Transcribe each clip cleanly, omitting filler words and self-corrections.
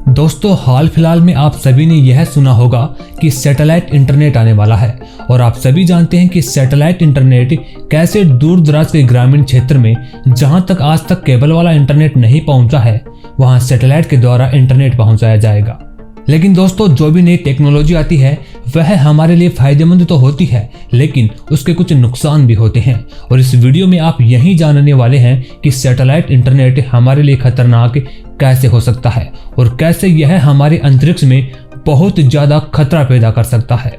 दोस्तों, हाल फिलहाल में आप सभी ने यह सुना होगा कि सैटेलाइट इंटरनेट आने वाला है और आप सभी जानते हैं कि सैटेलाइट इंटरनेट कैसे दूर दराज के ग्रामीण क्षेत्र में जहां तक आज तक केबल वाला इंटरनेट नहीं पहुंचा है वहां सैटेलाइट के द्वारा इंटरनेट पहुंचाया जाएगा। लेकिन दोस्तों, जो भी नई टेक्नोलॉजी आती है वह हमारे लिए फायदेमंद तो होती है, लेकिन उसके कुछ नुकसान भी होते हैं और इस वीडियो में आप यही जानने वाले हैं कि सैटेलाइट इंटरनेट हमारे लिए खतरनाक कैसे हो सकता है और कैसे यह हमारे अंतरिक्ष में बहुत ज्यादा खतरा पैदा कर सकता है।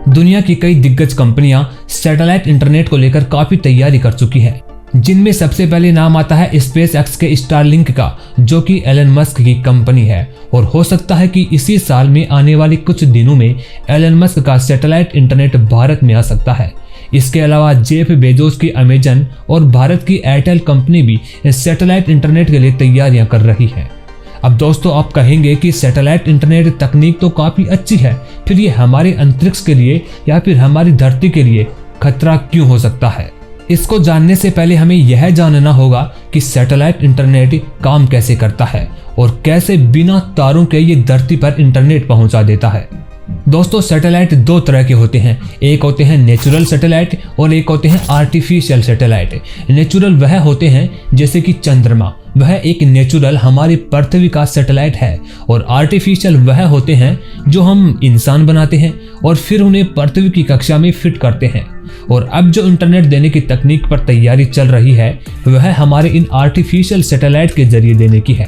दुनिया की कई दिग्गज कंपनियां सैटेलाइट इंटरनेट को लेकर काफी तैयारी कर चुकी हैं, जिनमें सबसे पहले नाम आता है स्पेस एक्स के स्टारलिंक का, जो कि एलन मस्क की कंपनी है और हो सकता है कि इसी साल में आने वाले कुछ दिनों में एलन मस्क का सैटेलाइट इंटरनेट भारत में आ सकता है। इसके अलावा जेफ बेजोस की अमेजन और भारत की एयरटेल कंपनी भी सैटेलाइट इंटरनेट के लिए तैयारियां कर रही है। अब दोस्तों, आप कहेंगे कि सैटेलाइट इंटरनेट तकनीक तो काफी अच्छी है, फिर ये हमारे अंतरिक्ष के लिए या फिर हमारी धरती के लिए खतरा क्यों हो सकता है? इसको जानने से पहले हमें यह जानना होगा कि सैटेलाइट इंटरनेट काम कैसे करता है और कैसे बिना तारों के ये धरती पर इंटरनेट पहुंचा देता है। दोस्तों, सैटेलाइट दो तरह के होते हैं, एक होते हैं नेचुरल सैटेलाइट और एक होते हैं आर्टिफिशियल सैटेलाइट। नेचुरल वह होते हैं जैसे कि चंद्रमा, वह एक नेचुरल हमारी पृथ्वी का सैटेलाइट है, और आर्टिफिशियल वह होते हैं जो हम इंसान बनाते हैं और फिर उन्हें पृथ्वी की कक्षा में फिट करते हैं। और अब जो इंटरनेट देने की तकनीक पर तैयारी चल रही है वह हमारे इन आर्टिफिशियल सैटेलाइट के जरिए देने की है।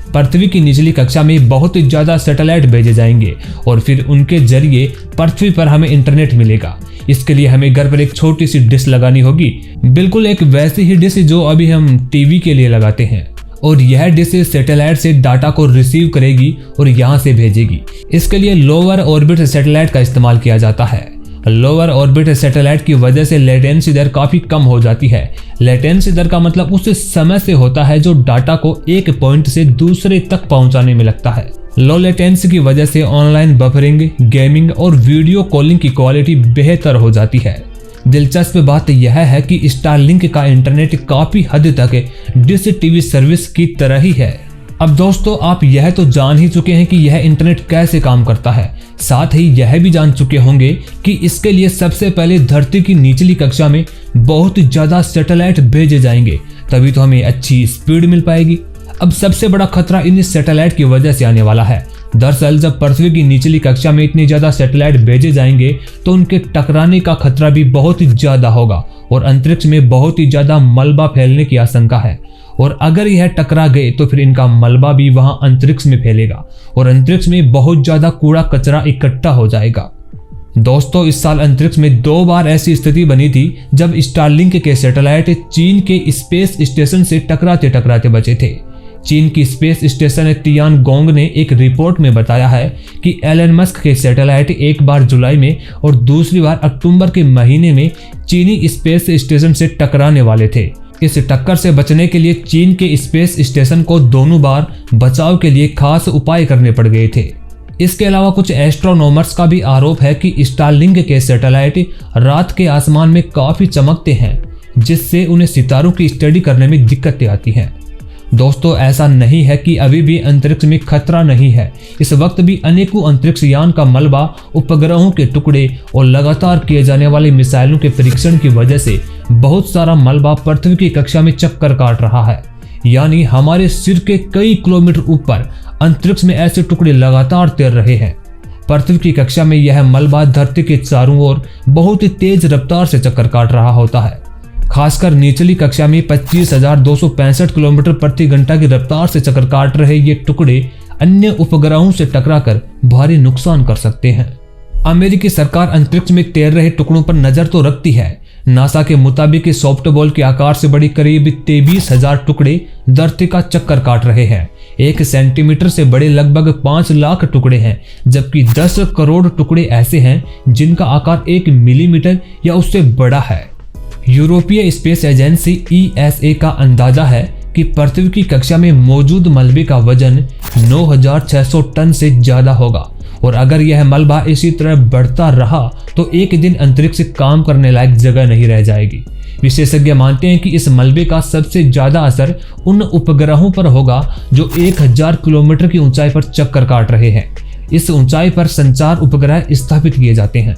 पृथ्वी की निचली कक्षा में बहुत ज्यादा सैटेलाइट भेजे जाएंगे और फिर उनके जरिए पृथ्वी पर हमें इंटरनेट मिलेगा। इसके लिए हमें घर पर एक छोटी सी डिश लगानी होगी, बिल्कुल एक वैसी ही डिश जो अभी हम टीवी के लिए लगाते हैं, और यह डिश सैटेलाइट से डाटा को रिसीव करेगी और यहाँ से भेजेगी। इसके लिए लोअर ऑर्बिट सैटेलाइट का इस्तेमाल किया जाता है। लोअर ऑर्बिट सैटेलाइट की वजह से लेटेंसी दर काफी कम हो जाती है। लेटेंसी दर का मतलब उस समय से होता है जो डाटा को एक पॉइंट से दूसरे तक पहुंचाने में लगता है। लो लेटेंसी की वजह से ऑनलाइन बफरिंग, गेमिंग और वीडियो कॉलिंग की क्वालिटी बेहतर हो जाती है। दिलचस्प बात यह है कि स्टारलिंक का इंटरनेट काफी हद तक डिश टीवी सर्विस की तरह ही है। अब दोस्तों, आप यह तो जान ही चुके हैं कि यह इंटरनेट कैसे काम करता है, साथ ही यह भी जान चुके होंगे कि इसके लिए सबसे पहले धरती की निचली कक्षा में बहुत ज्यादा सैटेलाइट भेजे जाएंगे, तभी तो हमें अच्छी स्पीड मिल पाएगी। अब सबसे बड़ा खतरा इन सैटेलाइट की वजह से आने वाला है। दरअसल जब पृथ्वी की निचली कक्षा में इतनी ज्यादा सैटेलाइट भेजे जाएंगे तो उनके टकराने का खतरा भी बहुत ही ज्यादा होगा और अंतरिक्ष में बहुत ही ज्यादा मलबा फैलने की आशंका है। और अगर यह टकरा गए तो फिर इनका मलबा भी वहां अंतरिक्ष में फैलेगा और अंतरिक्ष में बहुत ज्यादा कूड़ा कचरा इकट्ठा हो जाएगा। दोस्तों, इस साल अंतरिक्ष में 2 बार ऐसी स्थिति बनी थी जब स्टारलिंक के सैटेलाइट चीन के स्पेस स्टेशन से टकराते टकराते बचे थे। चीन की स्पेस स्टेशन तियानगोंग ने एक रिपोर्ट में बताया है कि एलन मस्क के सैटेलाइट एक बार जुलाई में और दूसरी बार अक्टूबर के महीने में चीनी स्पेस स्टेशन से टकराने वाले थे। इस टक्कर से बचने के लिए चीन के स्पेस स्टेशन को दोनों बार बचाव के लिए खास उपाय करने पड़ गए थे। इसके अलावा कुछ एस्ट्रोनॉमर्स का भी आरोप है कि स्टारलिंक के सैटेलाइट रात के आसमान में काफी चमकते हैं, जिससे उन्हें सितारों की स्टडी करने में दिक्कतें आती हैं। दोस्तों, ऐसा नहीं है कि अभी भी अंतरिक्ष में खतरा नहीं है। इस वक्त भी अनेकों अंतरिक्ष यान का मलबा, उपग्रहों के टुकड़े और लगातार किए जाने वाले मिसाइलों के परीक्षण की वजह से बहुत सारा मलबा पृथ्वी की कक्षा में चक्कर काट रहा है। यानी हमारे सिर के कई किलोमीटर ऊपर अंतरिक्ष में ऐसे टुकड़े लगातार तैर रहे हैं। पृथ्वी की कक्षा में यह मलबा धरती के चारों ओर बहुत ही तेज रफ्तार से चक्कर काट रहा होता है। खासकर निचली कक्षा में 25,265 किलोमीटर प्रति घंटा की रफ्तार से चक्कर काट रहे ये टुकड़े अन्य उपग्रहों से टकराकर भारी नुकसान कर सकते हैं। अमेरिकी सरकार अंतरिक्ष में तैर रहे टुकड़ों पर नजर तो रखती है। नासा के मुताबिक सॉफ्टबॉल के आकार से बड़ी करीब 23,000 टुकड़े धरती का चक्कर काट रहे हैं। 1 सेंटीमीटर से बड़े लगभग 5 लाख टुकड़े हैं, जबकि 10 करोड़ टुकड़े ऐसे हैं जिनका आकार 1 मिलीमीटर या उससे बड़ा है। यूरोपीय स्पेस एजेंसी ESA का अंदाजा है कि पृथ्वी की कक्षा में मौजूद मलबे का वजन 9,600 टन से ज्यादा होगा और अगर यह मलबा इसी तरह बढ़ता रहा तो एक दिन अंतरिक्ष काम करने लायक जगह नहीं रह जाएगी। विशेषज्ञ मानते हैं कि इस मलबे का सबसे ज्यादा असर उन उपग्रहों पर होगा जो 1000 किलोमीटर की ऊंचाई पर चक्कर काट रहे हैं। इस ऊंचाई पर संचार उपग्रह स्थापित किए जाते हैं।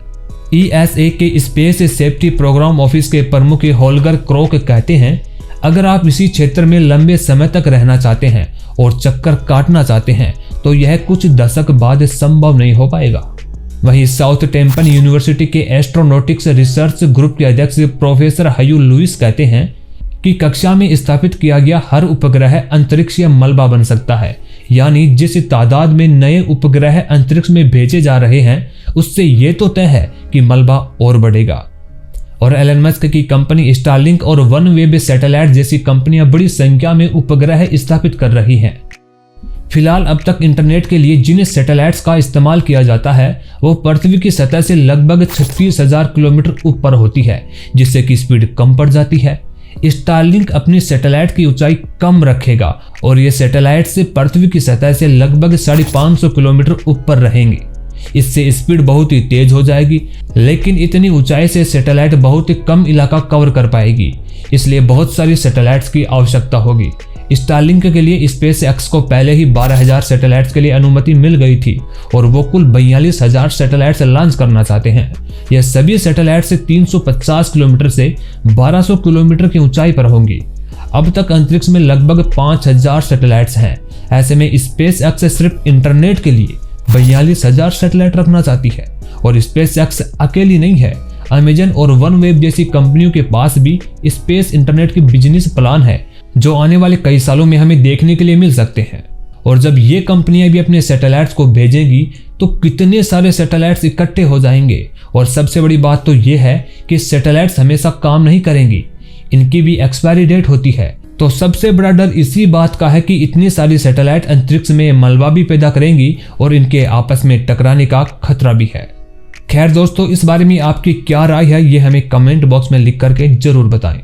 ESA के स्पेस सेफ्टी प्रोग्राम ऑफिस के प्रमुख होल्गर क्रोक कहते हैं, अगर आप इसी क्षेत्र में लंबे समय तक रहना चाहते हैं और चक्कर काटना चाहते हैं तो यह कुछ दशक बाद संभव नहीं हो पाएगा। वहीं साउथ टेम्पन यूनिवर्सिटी के एस्ट्रोनॉटिक्स रिसर्च ग्रुप के अध्यक्ष प्रोफेसर हयू लुइस कहते हैं कि कक्षा में स्थापित किया गया हर उपग्रह अंतरिक्षीय मलबा बन सकता है, यानी जिस तादाद में नए उपग्रह अंतरिक्ष में भेजे जा रहे हैं उससे ये तो तय है कि मलबा और बढ़ेगा। और एलन मस्क की कंपनी स्टारलिंक और वनवेब सैटेलाइट जैसी कंपनियां बड़ी संख्या में उपग्रह स्थापित कर रही हैं। फिलहाल अब तक इंटरनेट के लिए जिन सैटेलाइट्स का इस्तेमाल किया जाता है वो पृथ्वी की सतह से लगभग 36,000 किलोमीटर ऊपर होती है, जिससे कि स्पीड कम पड़ जाती है। स्टारलिंक अपनी सैटेलाइट की ऊंचाई कम रखेगा और ये सैटेलाइट से पृथ्वी की सतह से लगभग 550 किलोमीटर ऊपर रहेंगे। इससे स्पीड बहुत ही तेज हो जाएगी, लेकिन इतनी ऊंचाई से सैटेलाइट बहुत ही कम इलाका कवर कर पाएगी, इसलिए बहुत सारी सैटेलाइट्स की आवश्यकता होगी। स्टारलिंक के लिए स्पेसएक्स को पहले ही 12,000 सैटेलाइट्स के लिए अनुमति मिल गई थी और वो कुल 42,000 सैटेलाइट्स लॉन्च करना चाहते हैं। यह सभी सैटेलाइट से 350 किलोमीटर से 1200 किलोमीटर की ऊंचाई पर होंगी। अब तक अंतरिक्ष में लगभग 5,000 सैटेलाइट्स हैं। ऐसे में स्पेसएक्स सिर्फ इंटरनेट के लिए 42,000 सैटेलाइट रखना चाहती है। और स्पेसएक्स अकेली नहीं है, अमेजन और वनवेब जैसी कंपनियों के पास भी स्पेस इंटरनेट की बिजनेस प्लान है जो आने वाले कई सालों में हमें देखने के लिए मिल सकते हैं। और जब ये कंपनियां भी अपने सैटेलाइट्स को भेजेंगी तो कितने सारे सैटेलाइट्स इकट्ठे हो जाएंगे। और सबसे बड़ी बात तो ये है कि सैटेलाइट्स हमेशा काम नहीं करेंगी, इनकी भी एक्सपायरी डेट होती है। तो सबसे बड़ा डर इसी बात का है कि इतनी सारी सैटेलाइट अंतरिक्ष में मलबा भी पैदा करेंगी और इनके आपस में टकराने का खतरा भी है। खैर दोस्तों, इस बारे में आपकी क्या राय है ये हमें कमेंट बॉक्स में लिख करके जरूर बताएं।